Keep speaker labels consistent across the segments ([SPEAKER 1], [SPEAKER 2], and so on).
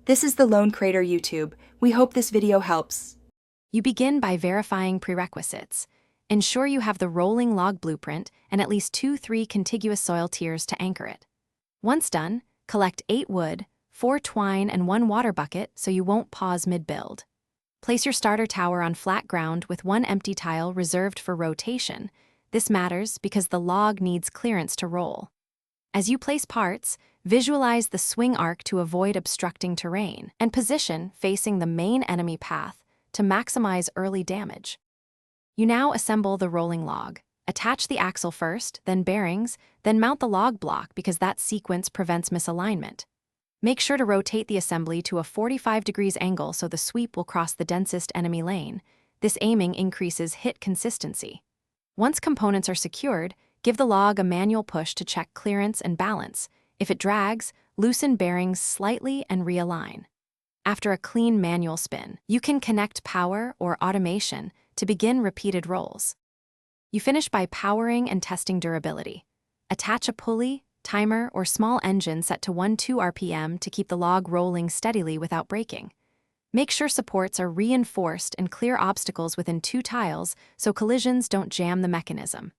[SPEAKER 1] This is the Lone Crater YouTube. We hope this video helps.
[SPEAKER 2] You begin by verifying prerequisites. Ensure you have the rolling log blueprint and at least 2-3 contiguous soil tiers to anchor it. Once done, collect 8 wood, 4 twine, and 1 water bucket so you won't pause mid-build. Place your starter tower on flat ground with 1 empty tile reserved for rotation. This matters because the log needs clearance to roll. As you place parts, visualize the swing arc to avoid obstructing terrain, and position facing the main enemy path to maximize early damage. You now assemble the rolling log. Attach the axle first, then bearings, then mount the log block because that sequence prevents misalignment. Make sure to rotate the assembly to a 45 degrees angle so the sweep will cross the densest enemy lane. This aiming increases hit consistency. Once components are secured, give the log a manual push to check clearance and balance. If it drags, loosen bearings slightly and realign. After a clean manual spin, you can connect power or automation to begin repeated rolls. You finish by powering and testing durability. Attach a pulley, timer, or small engine set to 1-2 RPM to keep the log rolling steadily without breaking. Make sure supports are reinforced and clear obstacles within 2 tiles so collisions don't jam the mechanism.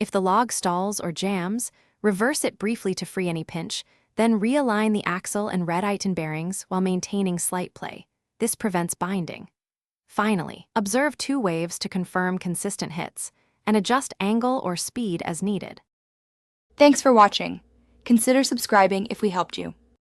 [SPEAKER 2] If the log stalls or jams, reverse it briefly to free any pinch, then realign the axle and redite and bearings while maintaining slight play. This prevents binding. Finally, observe 2 waves to confirm consistent hits, and adjust angle or speed as needed.
[SPEAKER 1] Thanks for watching. Consider subscribing if we helped you.